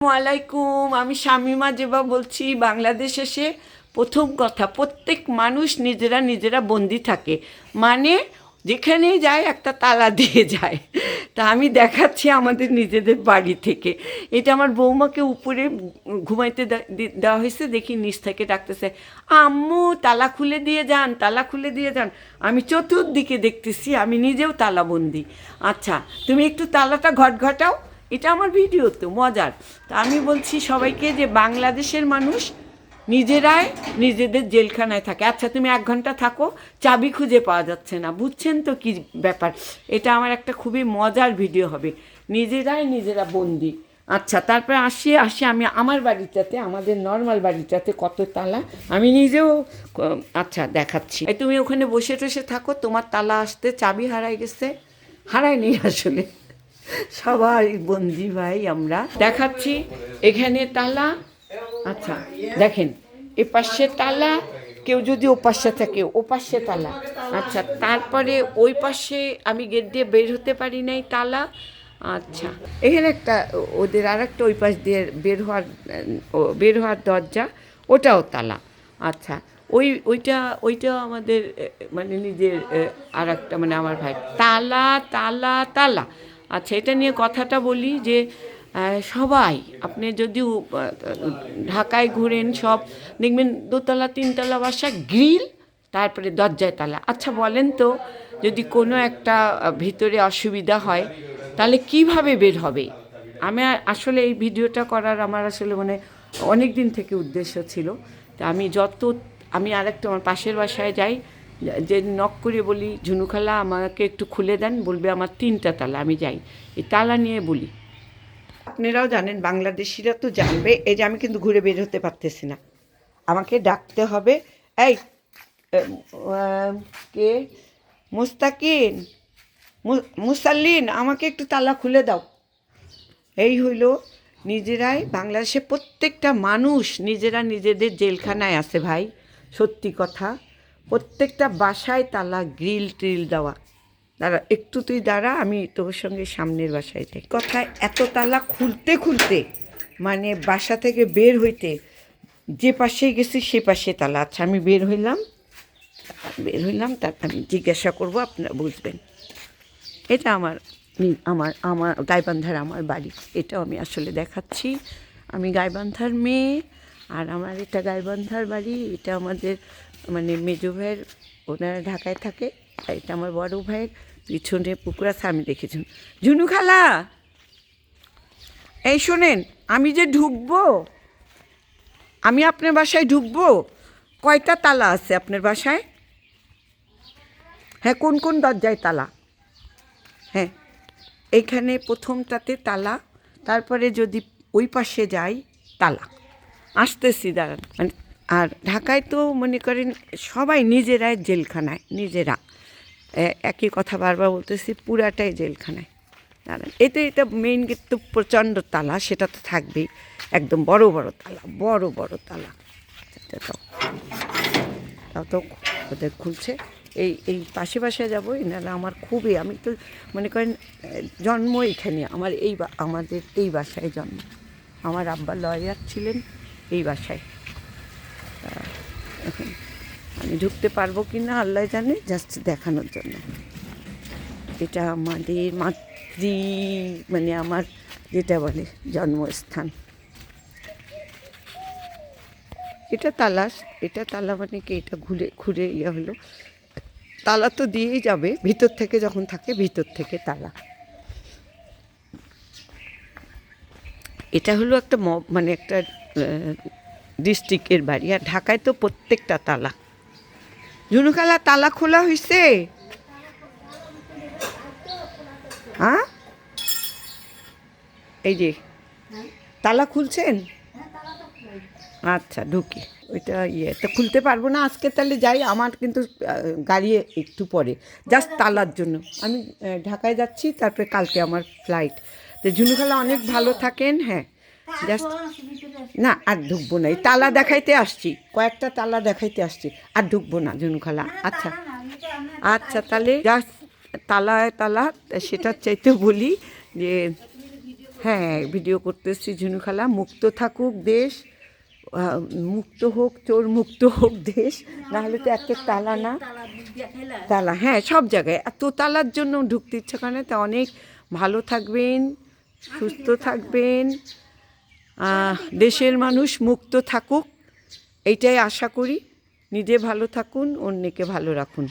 ওয়ালাইকুম, আমি শামিমা জেবা বলছি। বাংলাদেশ এসে প্রথম কথা, প্রত্যেক মানুষ নিজেরা নিজেরা বন্দি থাকে, মানে যেখানেই যায় একটা তালা দিয়ে যায়। তা আমি দেখাচ্ছি আমাদের নিজেদের বাড়ি থেকে। এটা আমার বৌমাকে উপরে ঘুমাইতে দেওয়া হয়েছে, দেখি নিচ থেকে ডাকতেছে, আম্মু তালা খুলে দিয়ে যান, তালা খুলে দিয়ে যান। আমি চতুর্দিকে দেখতেছি, আমি নিজেও তালাবন্দি। আচ্ছা, তুমি একটু তালাটা ঘটাও। এটা আমার ভিডিও তো মজার। তা আমি বলছি সবাইকে যে বাংলাদেশের মানুষ নিজেরাই নিজেদের জেলখানায় থাকে। আচ্ছা, তুমি 1 ঘন্টা থাকো, চাবি খুঁজে পাওয়া যাচ্ছে না, বুঝছেন তো কী ব্যাপার। এটা আমার একটা খুবই মজার ভিডিও হবে, নিজেরাই নিজেরা বন্দি। আচ্ছা, তারপরে আসি আমি আমার বাড়িটাতে, আমাদের নর্মাল বাড়িটাতে কত তালা আমি নিজেও আচ্ছা দেখাচ্ছি। তুমি ওখানে বসে টসে থাকো, তোমার তালা আসতে চাবি হারাই গেছে। হারায়নি আসলে, সবাই বন্দি ভাই আমরা। দেখাচ্ছি এখানে তালা। আচ্ছা দেখেন, এ পাশে তালা, কেউ যদি ও পাশে থাকে ও পাশে তালা। আচ্ছা, তারপরে ওই পাশে আমি গেট দিয়ে বের হতে পারি নাই, তালা। আচ্ছা, এখানে একটা ওদের আর একটা ওই পাশ দিয়ে বের হওয়ার দরজা, ওটাও তালা। আচ্ছা, ওইটা আমাদের মানে নিজের আর একটা, মানে আমার ভাই। তালা তালা তালা। আচ্ছা, এটা নিয়ে কথাটা বলি যে সবাই আপনি যদি ঢাকায় ঘুরেন, সব দেখবেন দোতলা তিনতলা বাসা, গ্রিল, তারপরে দরজায় তালা। আচ্ছা বলেন তো, যদি কোনো একটা ভিতরে অসুবিধা হয় তাহলে কিভাবে বের হবে? আমি আসলে এই ভিডিওটা করার আমার আসলে মানে অনেক দিন থেকে উদ্দেশ্য ছিল। তা আমি আরেকটা আমার পাশের বাসায় যাই, যে নক করে বলি, ঝুনুখালা আমাকে একটু খুলে দেন, বলবে আমার 3টা তালা। আমি যাই, এই তালা নিয়ে বলি। আপনারাও জানেন, বাংলাদেশিরা তো জানবে। এই যে আমি কিন্তু ঘুরে বের হতে পারতেছি না, আমাকে ডাকতে হবে। এই কে? মুস্তাকিন, মুসাল্লিন, আমাকে একটু তালা খুলে দাও। এই হইল নিজেরাই, বাংলাদেশে প্রত্যেকটা মানুষ নিজেরা নিজেদের জেলখানায় আছে ভাই। সত্যি কথা, প্রত্যেকটা বাসায় তালা, গ্রিল ট্রিল দেওয়া। দাঁড়া একটু, তুই দাঁড়া, আমি তোর সঙ্গে সামনের বাসায় যাই। কথায় এত তালা খুলতে খুলতে মানে বাসা থেকে বের হইতে, যে পাশে গেছি সে পাশে তালা। আচ্ছা, আমি বের হইলাম, তারপর আমি জিজ্ঞাসা করবো, আপনারা বুঝবেন। এটা আমার আমার আমার গাইবান্ধার আমার বাড়ি। এটাও আমি আসলে দেখাচ্ছি, আমি গাইবান্ধার মেয়ে, আর আমার এটা গাইবান্ধার বাড়ি। এটা আমাদের মানে মেজো ভাইয়ের, ওনারা ঢাকায় থাকে। এটা আমার বড় ভাইয়ের পিছনে পুকুর আছে, আমি দেখেছি। ঝুনু খালা, এই শোনেন, আমি যে ঢুকবো, আমি আপনার বাসায় ঢুকবো, কয়টা তালা আছে আপনার বাসায়? হ্যাঁ, কোন কোন দরজায় তালা? হ্যাঁ, এইখানে প্রথমটাতে তালা, তারপরে যদি ওই পাশে যাই তালা। আসতেছি, দাঁড়ান। মানে আর ঢাকায় তো মনে করেন সবাই নিজেরাই জেলখানায়, নিজেরা। একই কথা বারবার বলতেছি, পুরাটাই জেলখানায়। দাঁড়ান, এটা মেইন গেট তো প্রচণ্ড তালা, সেটা তো থাকবেই, একদম বড় বড় তালা, বড় বড় তালা। তাও তো ওদের খুলছে। এই পাশে পাশে যাবো, এনারা আমার খুবই, আমি তো মনে করেন জন্ম এইখানে, আমাদের এই বাসায় জন্ম। আমার আব্বা লয়ার ছিলেন এই বাসায়। এখন আমি ঢুকতে পারবো কি না আল্লাহ জানে, জাস্ট দেখানোর জন্য। এটা আমাদের মানে আমার যেটা বলে জন্মস্থান। এটা তালা মানে কি, এটা ঘুরে হলো তালা তো দিয়েই যাবে, ভিতর থেকে যখন থাকে, ভিতর থেকে তালা। এটা হলো একটা মানে একটা ডিস্ট্রিক্টের বাড়ি, আর ঢাকায় তো প্রত্যেকটা তালা। ঝুনুখালা, তালা খোলা হয়েছে? হ্যাঁ, এই যে তালা খুলছেন? আচ্ছা, ঢুকি। ওইটা তো খুলতে পারবো না আজকে, তাহলে যাই। আমার কিন্তু গাড়ি একটু পরে, জাস্ট তালার জন্য। আমি ঢাকায় যাচ্ছি, তারপরে কালকে আমার ফ্লাইট। তো ঝুনুখালা অনেক ভালো থাকেন। হ্যাঁ, জাস্ট না, আর ঢুকবো না, এই তালা দেখাইতে আসছি, কয়েকটা তালা দেখাইতে আসছি, আর ঢুকবো না ঝুনুখালা। আচ্ছা আচ্ছা, তাহলে জাস্ট তালা সেটার চাইতে বলি যে হ্যাঁ ভিডিও করতেছি ঝুনু খালা। মুক্ত থাকুক দেশ, মুক্ত হোক, চোর মুক্ত হোক দেশ, নাহলে তো এক এক তালা না তালা, হ্যাঁ সব জায়গায় এত তালার জন্য ঢুকতে ইচ্ছা করে না। তা অনেক ভালো থাকবেন, সুস্থ থাকবেন, দেশের মানুষ মুক্ত থাকুক এইটাই আশা করি। নিজে ভালো থাকুন, অন্যকে ভালো রাখুন।